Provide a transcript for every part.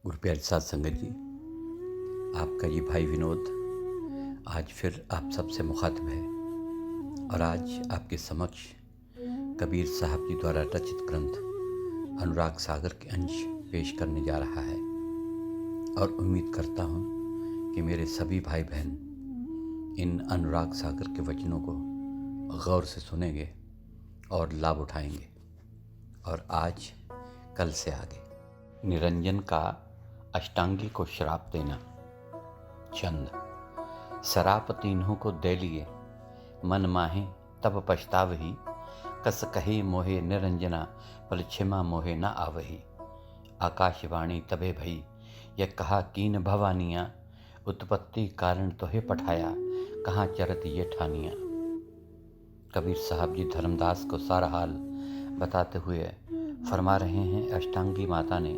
गुरु प्यारे साथ संगत जी, आपका ये भाई विनोद आज फिर आप सबसे मुखातिब है और आज आपके समक्ष कबीर साहब जी द्वारा रचित ग्रंथ अनुराग सागर के अंश पेश करने जा रहा है और उम्मीद करता हूँ कि मेरे सभी भाई बहन इन अनुराग सागर के वचनों को गौर से सुनेंगे और लाभ उठाएंगे। और आज कल से आगे निरंजन का अष्टांगी को श्राप देना। छंद। सराप तीन्हों को दे लिए, मन माहे तब पछतावही। कस कहे मोहे निरंजना, पल क्षमा मोहे न आवही। आकाशवाणी तबे भई, यह कहा कीन भवानिया। उत्पत्ति कारण तोहे पठाया, कहाँ चरत ये ठानिया। कबीर साहब जी धर्मदास को सारा हाल बताते हुए फरमा रहे हैं, अष्टांगी माता ने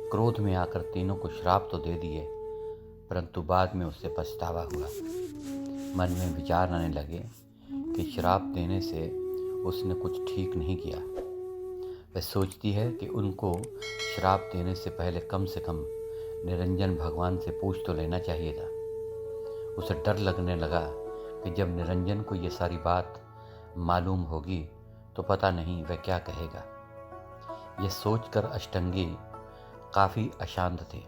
क्रोध में आकर तीनों को श्राप तो दे दिए, परंतु बाद में उससे पछतावा हुआ। मन में विचार आने लगे कि श्राप देने से उसने कुछ ठीक नहीं किया। वह सोचती है कि उनको श्राप देने से कम निरंजन भगवान से पूछ तो लेना चाहिए था। उसे डर लगने लगा कि जब निरंजन को ये सारी बात मालूम होगी तो पता नहीं वह क्या कहेगा। यह सोचकर अष्टांगी काफ़ी अशांत थे।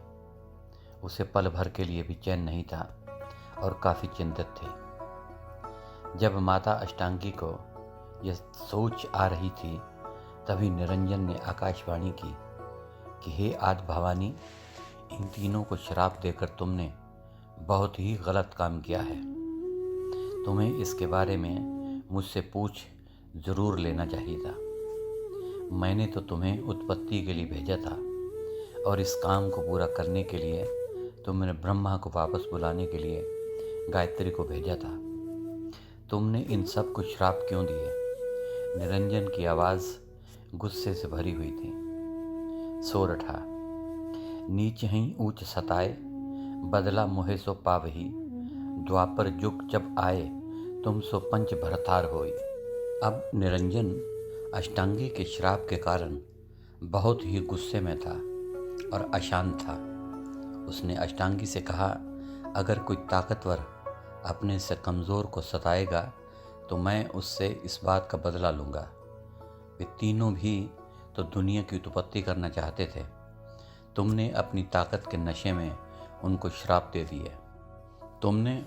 उसे पल भर के लिए भी चैन नहीं था और काफ़ी चिंतित थे। जब माता अष्टांगी को यह सोच आ रही थी, तभी निरंजन ने आकाशवाणी की कि हे आदि भवानी, इन तीनों को श्राप देकर तुमने बहुत ही गलत काम किया है। तुम्हें इसके बारे में मुझसे पूछ ज़रूर लेना चाहिए था। मैंने तो तुम्हें उत्पत्ति के लिए भेजा था और इस काम को पूरा करने के लिए तुमने ब्रह्मा को वापस बुलाने के लिए गायत्री को भेजा था। तुमने इन सब को श्राप क्यों दिए? निरंजन की आवाज़ गुस्से से भरी हुई थी। सोरठा। नीच ही ऊंच सताए, बदला मोहे सो पावही। द्वापर जुग जब आए, तुम सो पंच भरतार होई। अब निरंजन अष्टांगी के श्राप के कारण बहुत ही गुस्से में था और अशांत था। उसने अष्टांगी से कहा, अगर कोई ताकतवर अपने से कमज़ोर को सताएगा तो मैं उससे इस बात का बदला लूँगा। वे तीनों भी तो दुनिया की उत्पत्ति करना चाहते थे। तुमने अपनी ताकत के नशे में उनको श्राप दे दिए। तुमने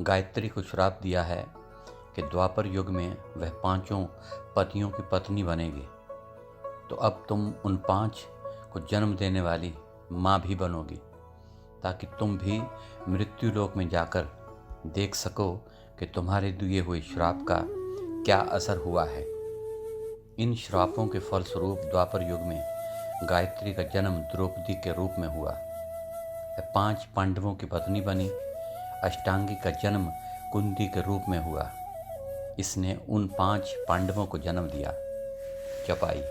गायत्री को श्राप दिया है कि द्वापर युग में वह 5 पतियों की पत्नी बनेगी, तो अब तुम उन 5 को जन्म देने वाली माँ भी बनोगी, ताकि तुम भी मृत्यु लोक में जाकर देख सको कि तुम्हारे दिए हुए श्राप का क्या असर हुआ है। इन श्रापों के फलस्वरूप द्वापर युग में गायत्री का जन्म द्रौपदी के रूप में हुआ। वह 5 पांडवों की पत्नी बनी। अष्टांगी का जन्म कुंती के रूप में हुआ। इसने उन 5 पांडवों को जन्म दिया। चौपाई।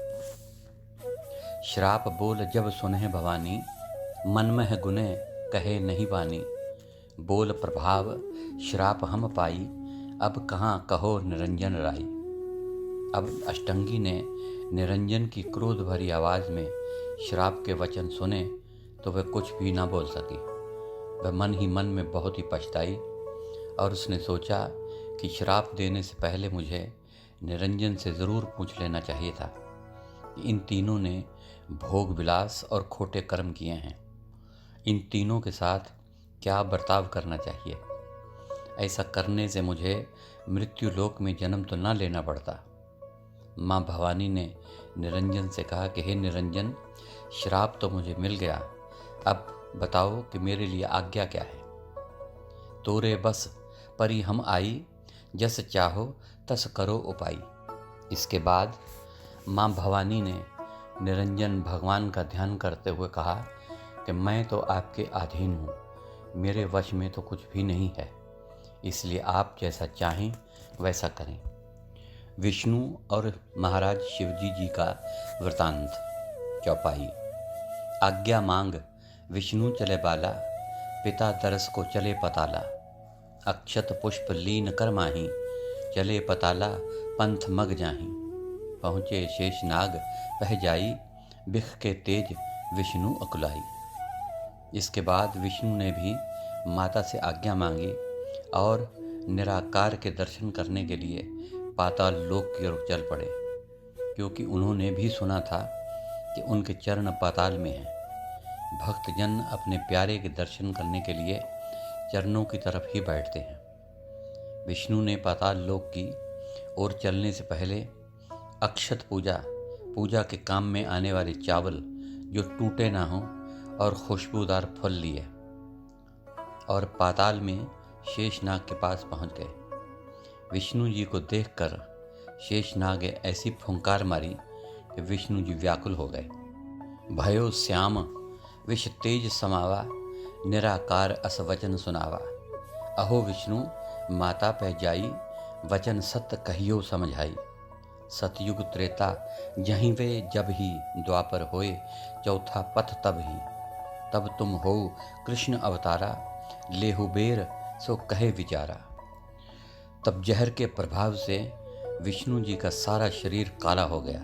श्राप बोल जब सुने भवानी, मन में गुने कहे नहीं बानी। बोल प्रभाव श्राप हम पाई, अब कहाँ कहो निरंजन राई। अब अष्टांगी ने निरंजन की क्रोध भरी आवाज़ में श्राप के वचन सुने तो वह कुछ भी ना बोल सकी। वह मन ही मन में बहुत ही पछताई और उसने सोचा कि श्राप देने से पहले मुझे निरंजन से ज़रूर पूछ लेना चाहिए था कि इन तीनों ने भोग विलास और खोटे कर्म किए हैं। इन तीनों के साथ क्या बर्ताव करना चाहिए? ऐसा करने से मुझे मृत्यु लोक में जन्म तो ना लेना पड़ता। माँ भवानी ने निरंजन से कहा कि हे निरंजन, श्राप तो मुझे मिल गया, अब बताओ कि मेरे लिए आज्ञा क्या है। तोरे बस परी हम आई, जस चाहो तस करो उपाय। इसके बाद माँ भवानी ने निरंजन भगवान का ध्यान करते हुए कहा कि मैं तो आपके अधीन हूँ, मेरे वश में तो कुछ भी नहीं है, इसलिए आप जैसा चाहें वैसा करें। विष्णु और महाराज शिवजी जी का वृतांत। चौपाई। आज्ञा मांग विष्णु चले बाला, पिता तरस को चले पताला। अक्षत पुष्प लीन कर माही, चले पताला पंथ मग जाही। पहुँचे शेषनाग पह जाई, बिख के तेज विष्णु अकुलाई। इसके बाद विष्णु ने भी माता से आज्ञा मांगी और निराकार के दर्शन करने के लिए पाताल लोक की ओर चल पड़े, क्योंकि उन्होंने भी सुना था कि उनके चरण पाताल में हैं। भक्तजन अपने प्यारे के दर्शन करने के लिए चरणों की तरफ ही बैठते हैं। विष्णु ने पाताल लोक की ओर चलने से पहले अक्षत पूजा के काम में आने वाले चावल जो टूटे ना हों और खुशबूदार फल लिए और पाताल में शेषनाग के पास पहुंच गए। विष्णु जी को देखकर शेषनाग ने ऐसी फुंकार मारी कि विष्णु जी व्याकुल हो गए। भयो श्याम विष तेज समावा, निराकार अस वचन सुनावा। अहो विष्णु माता पह जाई, वचन सत्य कहियो समझाई। सतयुग त्रेता जहीं वे जब ही, द्वापर होए चौथा पथ तब ही। तब तुम हो कृष्ण अवतारा, लेहु बेर सो कहे विचारा। तब जहर के प्रभाव से विष्णु जी का सारा शरीर काला हो गया।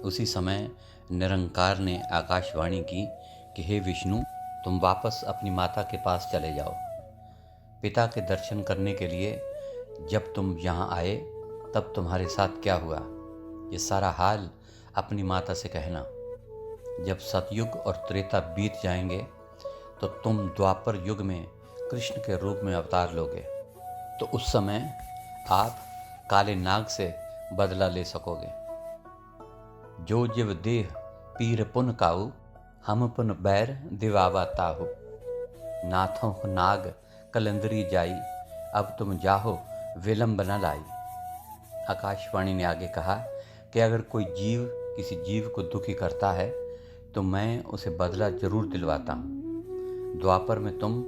उसी समय निरंकार ने आकाशवाणी की कि हे विष्णु, तुम वापस अपनी माता के पास चले जाओ। पिता के दर्शन करने के लिए जब तुम यहाँ आए तब तुम्हारे साथ क्या हुआ, ये सारा हाल अपनी माता से कहना। जब सतयुग और त्रेता बीत जाएंगे तो तुम द्वापर युग में कृष्ण के रूप में अवतार लोगे, तो उस समय आप काले नाग से बदला ले सकोगे। जो जीव देह पीर पुन काऊ, हम पुन बैर दिवावा ताहु। नाथों नाग कलंदरी जाई, अब तुम जाहो विलंब न लाई। आकाशवाणी ने आगे कहा कि अगर कोई जीव किसी जीव को दुखी करता है तो मैं उसे बदला जरूर दिलवाता हूँ। द्वापर में तुम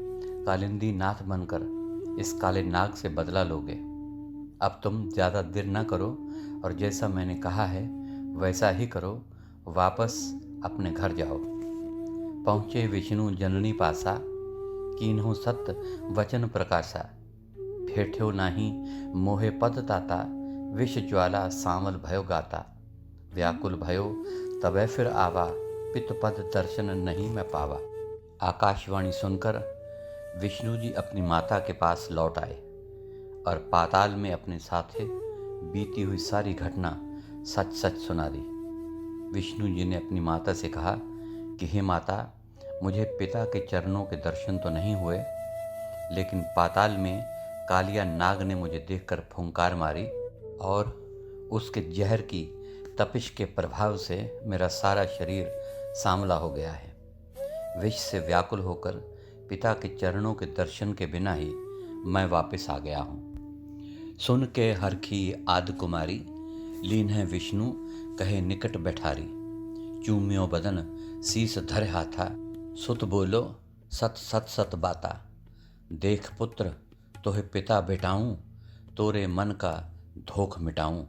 कालिंदी नाथ बनकर इस काले नाग से बदला लोगे। अब तुम ज़्यादा देर न करो और जैसा मैंने कहा है वैसा ही करो, वापस अपने घर जाओ। पहुँचे विष्णु जननी पासा, कीन्हु सत्य वचन प्रकाशा। फेठ्यो नाही मोहे पद ताता, विष ज्वाला सांवल भयो गाता। व्याकुल भयो तबै फिर आवा, पित पद दर्शन नहीं मैं पावा। आकाशवाणी सुनकर विष्णु जी अपनी माता के पास लौट आए और पाताल में अपने साथे बीती हुई सारी घटना सच सच सुना दी। विष्णु जी ने अपनी माता से कहा कि हे माता, मुझे पिता के चरणों के दर्शन तो नहीं हुए, लेकिन पाताल में कालिया नाग ने मुझे देखकर फुंकार मारी और उसके जहर की तपिश के प्रभाव से मेरा सारा शरीर सांवला हो गया है। विष से व्याकुल होकर पिता के चरणों के दर्शन के बिना ही मैं वापस आ गया हूँ। सुन के हरखी आदि कुमारी, लीन है विष्णु कहे निकट बैठारी। चूम्यो बदन शीस धर हाथा, सुत बोलो सत सत सत बाता। देख पुत्र तोहे पिता बेटाऊं, तोरे मन का धोख मिटाऊं।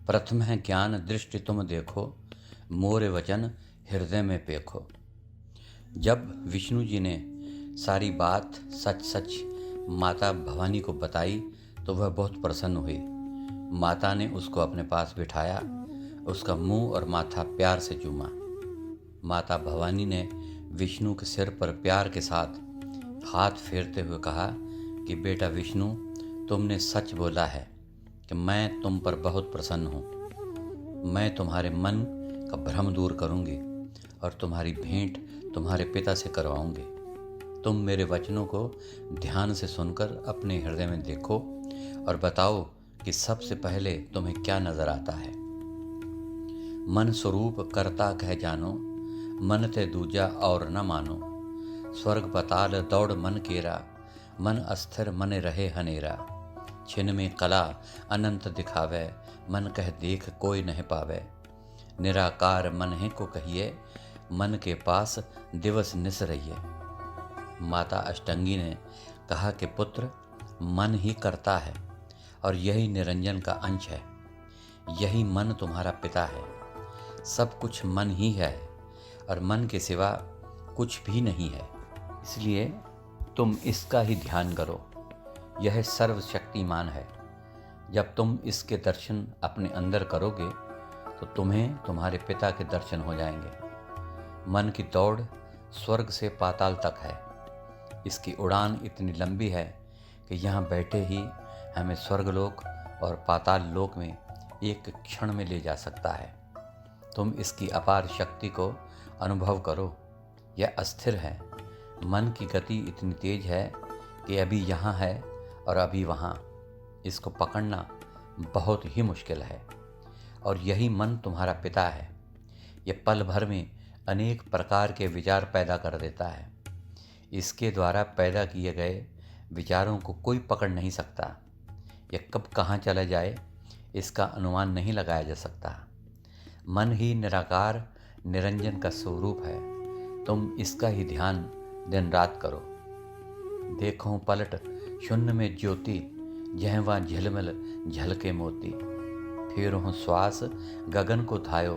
प्रथम है ज्ञान दृष्टि तुम देखो, मोरे वचन हृदय में पेखो। जब विष्णु जी ने सारी बात सच सच माता भवानी को बताई तो वह बहुत प्रसन्न हुई। माता ने उसको अपने पास बिठाया, उसका मुंह और माथा प्यार से चूमा। माता भवानी ने विष्णु के सिर पर प्यार के साथ हाथ फेरते हुए कहा कि बेटा विष्णु, तुमने सच बोला है कि मैं तुम पर बहुत प्रसन्न हूँ। मैं तुम्हारे मन का भ्रम दूर करूँगी और तुम्हारी भेंट तुम्हारे पिता से करवाऊँगी। तुम मेरे वचनों को ध्यान से सुनकर अपने हृदय में देखो और बताओ कि सबसे पहले तुम्हें क्या नजर आता है। मन स्वरूप करता कह जानो, मन ते दूजा और न मानो। स्वर्ग पताल दौड़ मन केरा, मन अस्थिर मन रहे हनेरा। छिन में कला अनंत दिखावे, मन कह देख कोई नहीं पावे। निराकार मन है को कहिए, मन के पास दिवस निस रहिए। माता अष्टंगी ने कहा कि पुत्र, मन ही करता है और यही निरंजन का अंश है। यही मन तुम्हारा पिता है। सब कुछ मन ही है और मन के सिवा कुछ भी नहीं है। इसलिए तुम इसका ही ध्यान करो। यह सर्वशक्तिमान है। जब तुम इसके दर्शन अपने अंदर करोगे तो तुम्हें तुम्हारे पिता के दर्शन हो जाएंगे। मन की दौड़ स्वर्ग से पाताल तक है। इसकी उड़ान इतनी लंबी है कि यहाँ बैठे ही हमें स्वर्गलोक और पाताल लोक में एक क्षण में ले जा सकता है। तुम इसकी अपार शक्ति को अनुभव करो। यह अस्थिर है। मन की गति इतनी तेज है कि अभी यहाँ है और अभी वहाँ। इसको पकड़ना बहुत ही मुश्किल है। और यही मन तुम्हारा पिता है। यह पल भर में अनेक प्रकार के विचार पैदा कर देता है। इसके द्वारा पैदा किए गए विचारों को कोई पकड़ नहीं सकता। यह कब कहाँ चला जाए इसका अनुमान नहीं लगाया जा सकता। मन ही निराकार निरंजन का स्वरूप है। तुम इसका ही ध्यान दिन रात करो। देखो पलट शून्य में ज्योति, जहवा झिलमिल झलके मोती। फेरो श्वास गगन को धायो,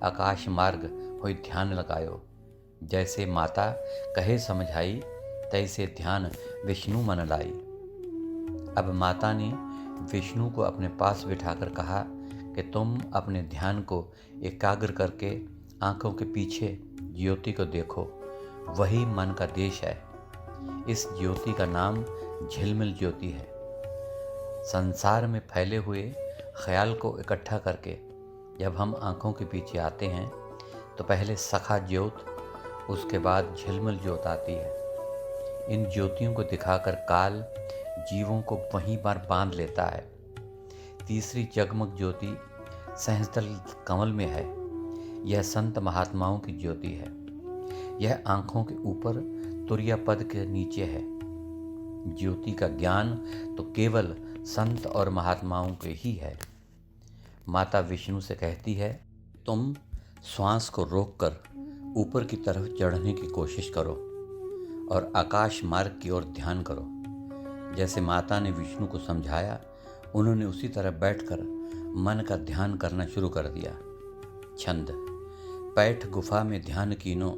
आकाश मार्ग होई ध्यान लगायो। जैसे माता कहे समझाई, तैसे ध्यान विष्णु मन लाई। अब माता ने विष्णु को अपने पास बिठाकर कहा कि तुम अपने ध्यान को एकाग्र करके आंखों के पीछे ज्योति को देखो। वही मन का देश है। इस ज्योति का नाम झिलमिल ज्योति है। संसार में फैले हुए ख्याल को इकट्ठा करके जब हम आंखों के पीछे आते हैं तो पहले सखा ज्योत, उसके बाद झिलमिल ज्योत आती है। इन ज्योतियों को दिखाकर काल जीवों को वहीं पर बांध लेता है। तीसरी जगमग ज्योति सहस्त्र कमल में है। यह संत महात्माओं की ज्योति है। यह आंखों के ऊपर तुरिया पद के नीचे है। ज्योति का ज्ञान तो केवल संत और महात्माओं के ही है। माता विष्णु से कहती है, तुम श्वास को रोककर ऊपर की तरफ चढ़ने की कोशिश करो और आकाश मार्ग की ओर ध्यान करो। जैसे माता ने विष्णु को समझाया, उन्होंने उसी तरह बैठकर मन का ध्यान करना शुरू कर दिया। छंद। पैठ गुफा में ध्यान कीनो,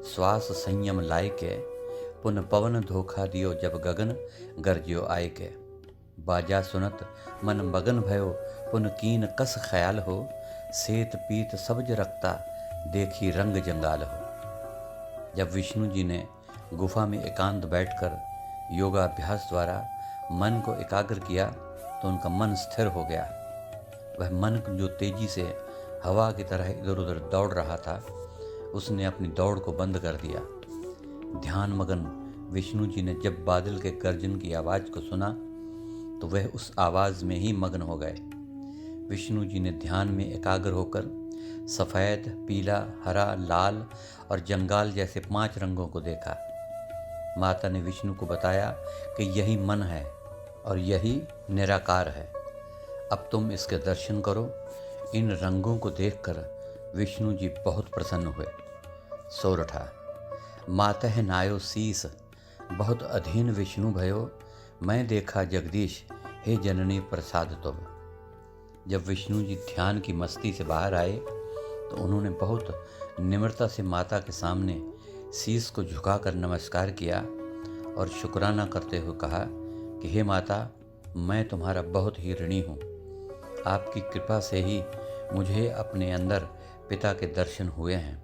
श्वास संयम लाए के। पुन पवन धोखा दियो, जब गगन गरजियो आए के। बाजा सुनत मन मगन भयो, पुन कीन कस ख्याल हो। सेत पीत सबज रखता, देखी रंग जंगाल हो। जब विष्णु जी ने गुफा में एकांत बैठकर योगाभ्यास द्वारा मन को एकाग्र किया तो उनका मन स्थिर हो गया। वह मन जो तेजी से हवा की तरह इधर उधर दौड़ रहा था, उसने अपनी दौड़ को बंद कर दिया। ध्यान मगन विष्णु जी ने जब बादल के गर्जन की आवाज़ को सुना तो वह उस आवाज़ में ही मग्न हो गए। विष्णु जी ने ध्यान में एकाग्र होकर सफ़ेद, पीला, हरा, लाल और जंगाल जैसे 5 रंगों को देखा। माता ने विष्णु को बताया कि यही मन है और यही निराकार है। अब तुम इसके दर्शन करो। इन रंगों को देखकर विष्णु जी बहुत प्रसन्न हुए। सोरठा। मातः नायो शीस, बहुत अधीन विष्णु भयो। मैं देखा जगदीश, हे जननी प्रसाद तुम। जब विष्णु जी ध्यान की मस्ती से बाहर आए तो उन्होंने बहुत निम्रता से माता के सामने शीस को झुकाकर नमस्कार किया और शुक्राना करते हुए कहा कि हे माता, मैं तुम्हारा बहुत ही ऋणी हूँ। आपकी कृपा से ही मुझे अपने अंदर पिता के दर्शन हुए हैं।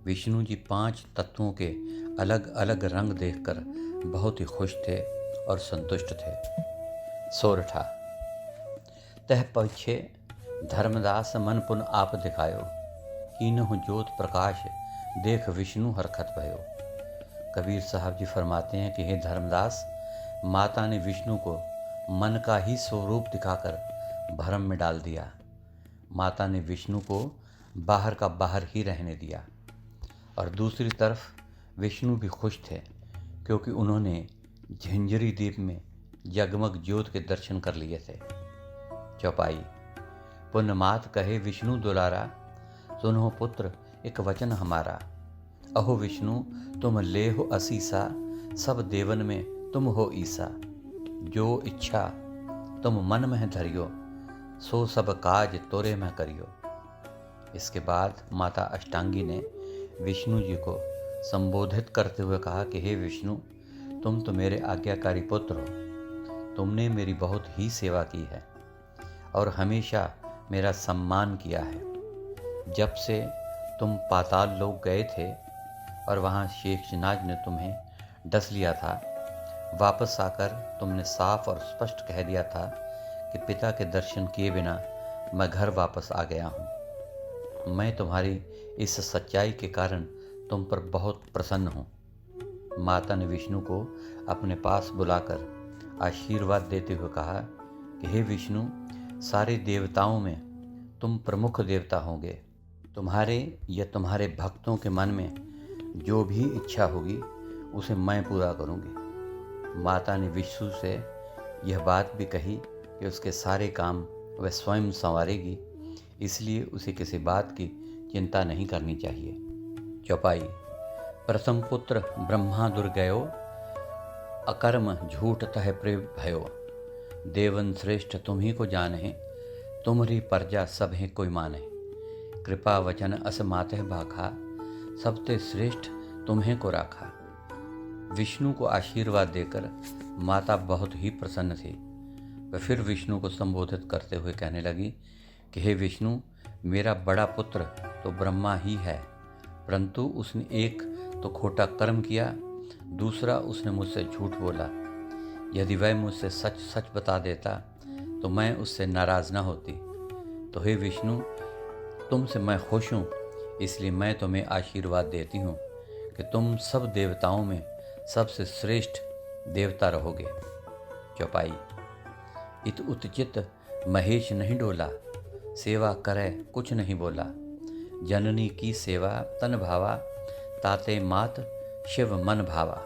विष्णु जी 5 तत्वों के अलग अलग रंग देखकर बहुत ही खुश थे और संतुष्ट थे। सोरठा। तह पीछे धर्मदास मन पुन आप दिखायो। कीनहु ज्योत प्रकाश, देख विष्णु हरखत भयो। कबीर साहब जी फरमाते हैं कि हे धर्मदास, माता ने विष्णु को मन का ही स्वरूप दिखाकर भ्रम में डाल दिया। माता ने विष्णु को बाहर का बाहर ही रहने दिया और दूसरी तरफ विष्णु भी खुश थे क्योंकि उन्होंने झंझरी द्वीप में जगमग ज्योत के दर्शन कर लिए थे। चौपाई। पुण्यमात कहे विष्णु दुलारा, सुनो पुत्र एक वचन हमारा। अहो विष्णु तुम ले हो असीसा, सब देवन में तुम हो ईसा। जो इच्छा तुम मन में धरियो, सो सब काज तोरे में करियो। इसके बाद माता अष्टांगी ने विष्णु जी को संबोधित करते हुए कहा कि हे विष्णु, तुम तो मेरे आज्ञाकारी पुत्र हो। तुमने मेरी बहुत ही सेवा की है और हमेशा मेरा सम्मान किया है। जब से तुम पाताल लोक गए थे और वहाँ शेषनाग ने तुम्हें डस लिया था, वापस आकर तुमने साफ और स्पष्ट कह दिया था कि पिता के दर्शन किए बिना मैं घर वापस आ गया हूँ। मैं तुम्हारी इस सच्चाई के कारण तुम पर बहुत प्रसन्न हूँ। माता ने विष्णु को अपने पास बुलाकर आशीर्वाद देते हुए कहा कि हे विष्णु, सारे देवताओं में तुम प्रमुख देवता होंगे। तुम्हारे या तुम्हारे भक्तों के मन में जो भी इच्छा होगी उसे मैं पूरा करूँगी। माता ने विष्णु से यह बात भी कही कि उसके सारे काम वह स्वयं संवारेगी, इसलिए उसे किसी बात की चिंता नहीं करनी चाहिए। चौपाई। प्रथम पुत्र ब्रह्मा दुर्गयो, अकर्म झूठ तह प्रेम भयो। देवन श्रेष्ठ तुम्ही को जाने, तुम्हारी प्रजा सभे कोई माने। कृपा वचन अस मातः भाखा, सबते श्रेष्ठ तुम्हें को राखा। विष्णु को आशीर्वाद देकर माता बहुत ही प्रसन्न थी। वह फिर विष्णु को संबोधित करते हुए कहने लगी कि हे विष्णु, मेरा बड़ा पुत्र तो ब्रह्मा ही है, परंतु उसने एक तो खोटा कर्म किया, दूसरा उसने मुझसे झूठ बोला। यदि वह मुझसे सच सच बता देता तो मैं उससे नाराज़ न होती। तो हे विष्णु, तुमसे मैं खुश हूँ, इसलिए मैं तुम्हें आशीर्वाद देती हूँ कि तुम सब देवताओं में सबसे श्रेष्ठ देवता रहोगे। चौपाई। इत उत्चित महेश नहीं डोला, सेवा करे कुछ नहीं बोला। जननी की सेवा तन भावा, ताते मात शिव मन भावा।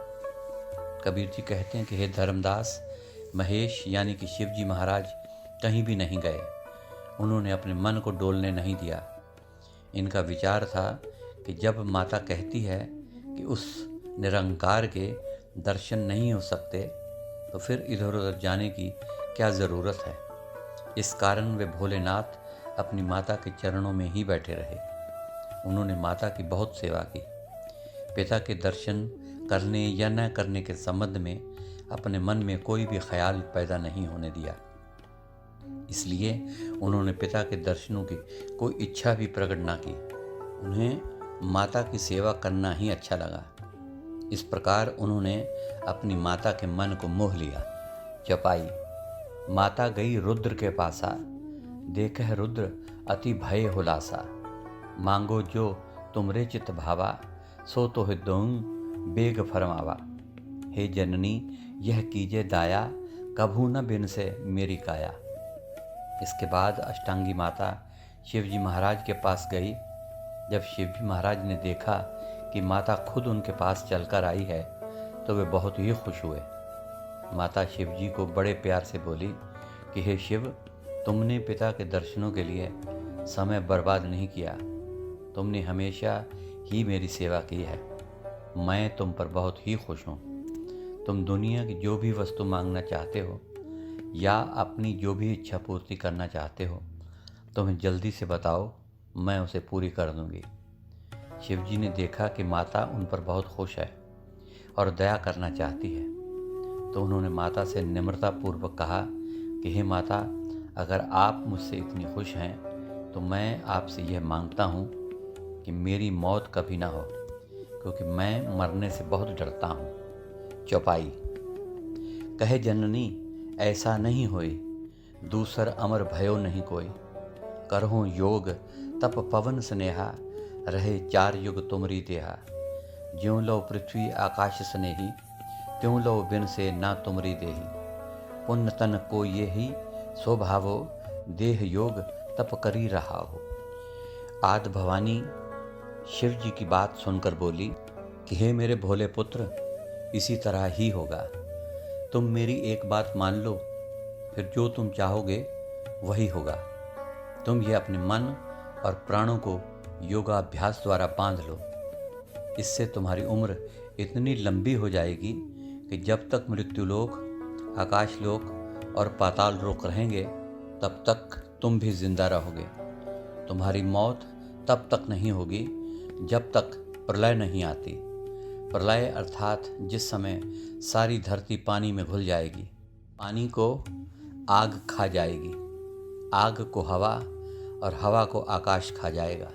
कबीर जी कहते हैं कि हे धर्मदास, महेश यानी कि शिव जी महाराज कहीं भी नहीं गए। उन्होंने अपने मन को डोलने नहीं दिया। इनका विचार था कि जब माता कहती है कि उस निरंकार के दर्शन नहीं हो सकते तो फिर इधर उधर जाने की क्या ज़रूरत है। इस कारण वे भोलेनाथ अपनी माता के चरणों में ही बैठे रहे। उन्होंने माता की बहुत सेवा की। पिता के दर्शन करने या न करने के संबंध में अपने मन में कोई भी ख्याल पैदा नहीं होने दिया। इसलिए उन्होंने पिता के दर्शनों की कोई इच्छा भी प्रकट ना की। उन्हें माता की सेवा करना ही अच्छा लगा। इस प्रकार उन्होंने अपनी माता के मन को मोह लिया। चौपाई। माता गई रुद्र के पासा, देखह रुद्र अति भय हुलासा। मांगो जो तुमरे चित भावा, सो तो दों बेग फरमावा। हे जननी यह कीजे दाया, कभू न बिन से मेरी काया। इसके बाद अष्टांगी माता शिवजी महाराज के पास गई। जब शिवजी महाराज ने देखा कि माता खुद उनके पास चलकर आई है तो वे बहुत ही खुश हुए। माता शिवजी को बड़े प्यार से बोली कि हे शिव, तुमने पिता के दर्शनों के लिए समय बर्बाद नहीं किया। तुमने हमेशा ही मेरी सेवा की है। मैं तुम पर बहुत ही खुश हूँ। तुम दुनिया की जो भी वस्तु मांगना चाहते हो या अपनी जो भी इच्छा पूर्ति करना चाहते हो, तुम्हें जल्दी से बताओ, मैं उसे पूरी कर दूंगी। शिवजी ने देखा कि माता उन पर बहुत खुश है और दया करना चाहती है, तो उन्होंने माता से निम्रतापूर्वक कहा कि हे माता, अगर आप मुझसे इतनी खुश हैं तो मैं आपसे यह मांगता हूँ कि मेरी मौत कभी ना हो, क्योंकि मैं मरने से बहुत डरता हूँ। चौपाई। कहे जननी ऐसा नहीं होई, दूसर अमर भयो नहीं कोई। करहूँ योग तप पवन स्नेहा, रहे 4 युग तुमरी देहा। ज्यों लो पृथ्वी आकाश स्नेही, त्यों लो बिन से ना तुमरी देही। पुण्य तन को ये ही स्वभावो, देह योग तप करी रहा हो। आदि भवानी शिव जी की बात सुनकर बोली कि हे मेरे भोले पुत्र, इसी तरह ही होगा। तुम मेरी एक बात मान लो, फिर जो तुम चाहोगे वही होगा। तुम ये अपने मन और प्राणों को योगाभ्यास द्वारा बांध लो। इससे तुम्हारी उम्र इतनी लंबी हो जाएगी कि जब तक मृत्युलोक, आकाशलोक और पाताल लोक रहेंगे तब तक तुम भी जिंदा रहोगे। तुम्हारी मौत तब तक नहीं होगी जब तक प्रलय नहीं आती। प्रलय अर्थात जिस समय सारी धरती पानी में घुल जाएगी, पानी को आग खा जाएगी, आग को हवा और हवा को आकाश खा जाएगा।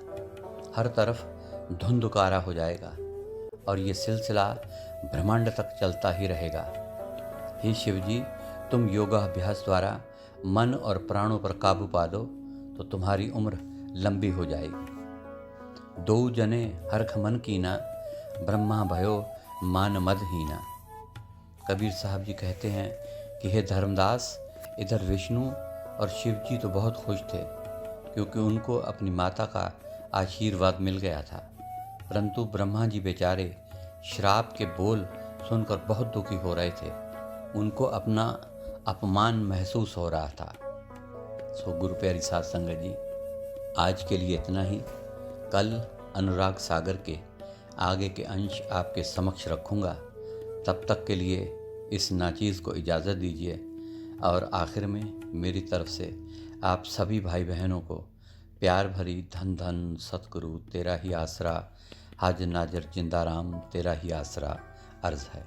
हर तरफ धुंधुकारा हो जाएगा। और ये सिलसिला ब्रह्मांड तक चलता ही रहेगा। हे शिव जी, तुम योगाभ्यास द्वारा मन और प्राणों पर काबू पा लो तो तुम्हारी उम्र लंबी हो जाएगी। दो जने हरख मन कीना, ब्रह्मा भयो मान मद हीना। कबीर साहब जी कहते हैं कि हे धर्मदास, इधर विष्णु और शिव जी तो बहुत खुश थे क्योंकि उनको अपनी माता का आशीर्वाद मिल गया था, परंतु ब्रह्मा जी बेचारे श्राप के बोल सुनकर बहुत दुखी हो रहे थे। उनको अपना अपमान महसूस हो रहा था। सो गुरु प्यारी साध संगत जी, आज के लिए इतना ही। कल अनुराग सागर के आगे के अंश आपके समक्ष रखूँगा। तब तक के लिए इस नाचीज़ को इजाज़त दीजिए। और आखिर में मेरी तरफ से आप सभी भाई बहनों को प्यार भरी धन धन सतगुरु तेरा ही आसरा, हाजिर नाजिर जिंदा राम तेरा ही आसरा अर्ज़ है।